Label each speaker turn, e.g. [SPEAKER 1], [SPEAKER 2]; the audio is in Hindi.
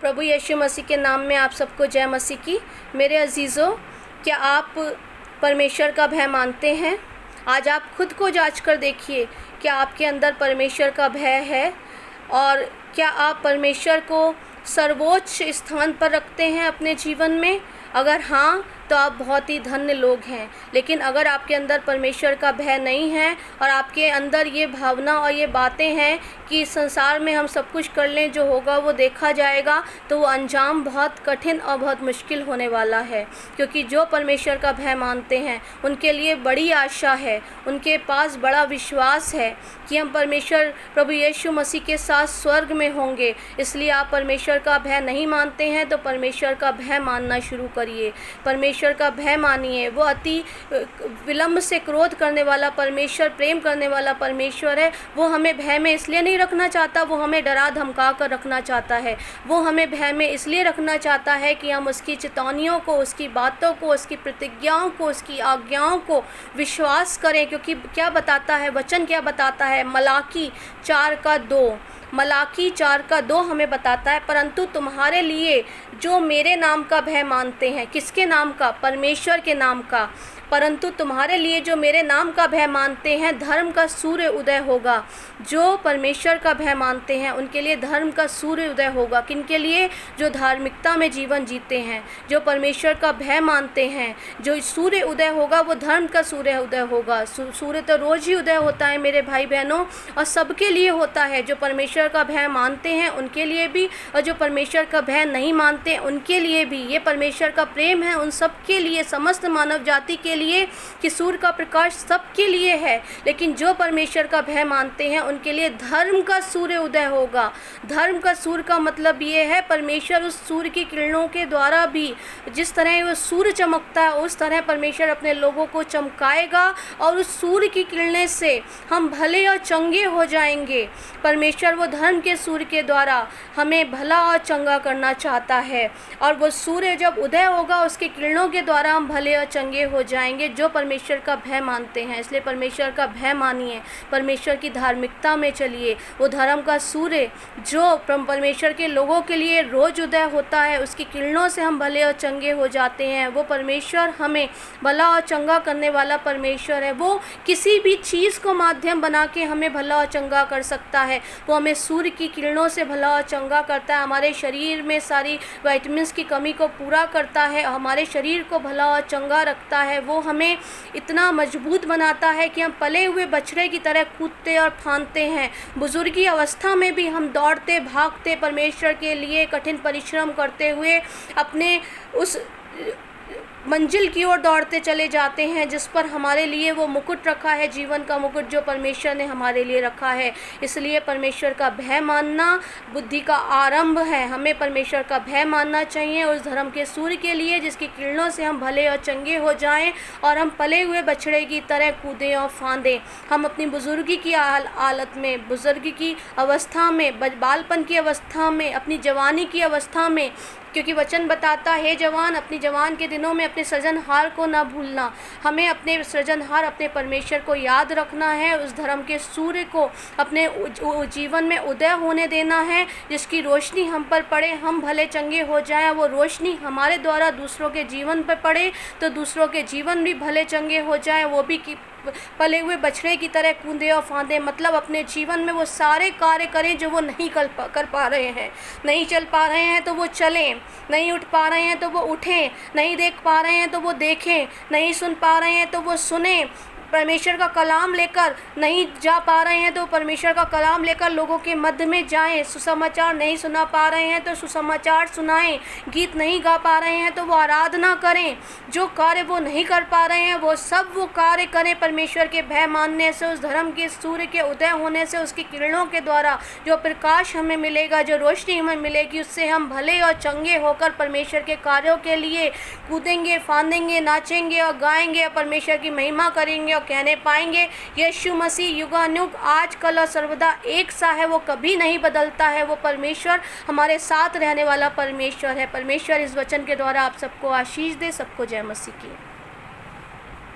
[SPEAKER 1] प्रभु यीशु मसीह के नाम में आप सबको जय मसीह की। मेरे अजीज़ों, क्या आप परमेश्वर का भय मानते हैं? आज आप खुद को जांच कर देखिए, क्या आपके अंदर परमेश्वर का भय है और क्या आप परमेश्वर को सर्वोच्च स्थान पर रखते हैं अपने जीवन में? अगर हाँ, तो आप बहुत ही धन्य लोग हैं। लेकिन अगर आपके अंदर परमेश्वर का भय नहीं है और आपके अंदर ये भावना और ये बातें हैं कि संसार में हम सब कुछ कर लें, जो होगा वो देखा जाएगा, तो वो अंजाम बहुत कठिन और बहुत मुश्किल होने वाला है। क्योंकि जो परमेश्वर का भय मानते हैं उनके लिए बड़ी आशा है, उनके पास बड़ा विश्वास है कि हम परमेश्वर प्रभु यीशु मसीह के साथ स्वर्ग में होंगे। इसलिए आप परमेश्वर का भय नहीं मानते हैं तो परमेश्वर का भय मानना शुरू करिए। परमेश्वर का भय मानिए। वो अति विलंब से क्रोध करने वाला परमेश्वर, प्रेम करने वाला परमेश्वर है। वो हमें भय में इसलिए नहीं रखना चाहता, वो हमें डरा धमका कर रखना चाहता है। वो हमें भय में इसलिए रखना चाहता है कि हम उसकी चेतावनियों को, उसकी बातों को, उसकी प्रतिज्ञाओं को, उसकी आज्ञाओं को विश्वास करें। क्योंकि क्या बताता है वचन, क्या बताता है? मलाकी 4:2 हमें बताता है, परंतु तुम्हारे लिए जो मेरे नाम का भय मानते हैं। किसके नाम का? परमेश्वर के नाम का। परंतु तुम्हारे लिए जो मेरे नाम का भय मानते हैं, धर्म का सूर्य उदय होगा। जो परमेश्वर का भय मानते हैं उनके लिए धर्म का सूर्य उदय होगा। किनके लिए? जो धार्मिकता में जीवन जीते हैं, जो परमेश्वर का भय मानते हैं। जो सूर्य उदय होगा वो धर्म का सूर्य उदय होगा। सूर्य तो रोज़ ही उदय होता है मेरे भाई बहनों, और सबके लिए होता है। जो परमेश्वर का भय मानते हैं उनके लिए भी, और जो परमेश्वर का भय नहीं मानते उनके लिए भी। ये परमेश्वर का प्रेम है उन सब के लिए, समस्त मानव जाति के लिए, कि सूर्य का प्रकाश सबके लिए है। लेकिन जो परमेश्वर का भय मानते हैं उनके लिए धर्म का सूर्य उदय होगा। धर्म का सूर्य का मतलब ये है, परमेश्वर उस सूर्य की किरणों के द्वारा भी, जिस तरह वो सूर्य चमकता है उस तरह परमेश्वर अपने लोगों को चमकाएगा, और उस सूर्य की किरणें से हम भले और चंगे हो जाएंगे। परमेश्वर वो धर्म के सूर्य के द्वारा हमें भला और चंगा करना चाहता है, और वो सूर्य जब उदय होगा उसके किरणों के द्वारा हम भले और चंगे हो जाएंगे, जो परमेश्वर का भय मानते हैं। इसलिए परमेश्वर का भय मानिए, परमेश्वर की धार्मिकता में चलिए। वो धर्म का सूर्य जो परमेश्वर के लोगों के लिए रोज़ उदय होता है, उसकी किरणों से हम भले और चंगे हो जाते हैं। वो परमेश्वर हमें भला और चंगा करने वाला परमेश्वर है। वो किसी भी चीज़ को माध्यम बना के हमें भला और चंगा कर सकता है। वो हमें सूर्य की किरणों से भला और चंगा करता है, हमारे शरीर में सारी विटामिन्स की कमी को पूरा करता है, हमारे शरीर को भला और चंगा रखता है। वो हमें इतना मजबूत बनाता है कि हम पले हुए बछड़े की तरह कूदते और फांदते हैं। बुजुर्गी अवस्था में भी हम दौड़ते भागते परमेश्वर के लिए कठिन परिश्रम करते हुए अपने उस मंजिल की ओर दौड़ते चले जाते हैं जिस पर हमारे लिए वो मुकुट रखा है, जीवन का मुकुट जो परमेश्वर ने हमारे लिए रखा है। इसलिए परमेश्वर का भय मानना बुद्धि का आरंभ है। हमें परमेश्वर का भय मानना चाहिए उस धर्म के सूर्य के लिए, जिसकी किरणों से हम भले और चंगे हो जाएं और हम पले हुए बछड़े की तरह कूदें और फांदें। हम अपनी बुजुर्गी की हालत में, बुजुर्गी की अवस्था में, बालपन की अवस्था में, अपनी जवानी की अवस्था में, क्योंकि वचन बताता है, जवान अपनी जवान के दिनों में अपने सृजनहार को ना भूलना। हमें अपने सृजनहार, अपने परमेश्वर को याद रखना है। उस धर्म के सूर्य को अपने जीवन में उदय होने देना है, जिसकी रोशनी हम पर पड़े, हम भले चंगे हो जाएं। वो रोशनी हमारे द्वारा दूसरों के जीवन पर पड़े तो दूसरों के जीवन भी भले चंगे हो जाएं। वो भी पले हुए बछड़े की तरह कूदे और फांदे, मतलब अपने जीवन में वो सारे कार्य करें जो वो नहीं कर पा रहे हैं। नहीं चल पा रहे हैं तो वो चलें, नहीं उठ पा रहे हैं तो वो उठें, नहीं देख पा रहे हैं तो वो देखें, नहीं सुन पा रहे हैं तो वो सुनें। परमेश्वर का कलाम लेकर नहीं जा पा रहे हैं तो परमेश्वर का कलाम लेकर लोगों के मध्य में जाएं। सुसमाचार नहीं सुना पा रहे हैं तो सुसमाचार सुनाएं। गीत नहीं गा पा रहे हैं तो वो आराधना करें। जो कार्य वो नहीं कर पा रहे हैं वो सब वो कार्य करें परमेश्वर के भय मानने से, उस धर्म के सूर्य के उदय होने से, उसकी किरणों के द्वारा जो प्रकाश हमें मिलेगा, जो रोशनी हमें मिलेगी, उससे हम भले और चंगे होकर परमेश्वर के कार्यों के लिए कूदेंगे, फांदेंगे, नाचेंगे और गाएंगे और परमेश्वर की महिमा करेंगे। कहने पाएंगे, यीशु मसीह युगानुग आज कल और सर्वदा एक सा है, वो कभी नहीं बदलता है। वो परमेश्वर हमारे साथ रहने वाला परमेश्वर है। परमेश्वर इस वचन के द्वारा आप सबको आशीष दे। सबको जय मसीह की।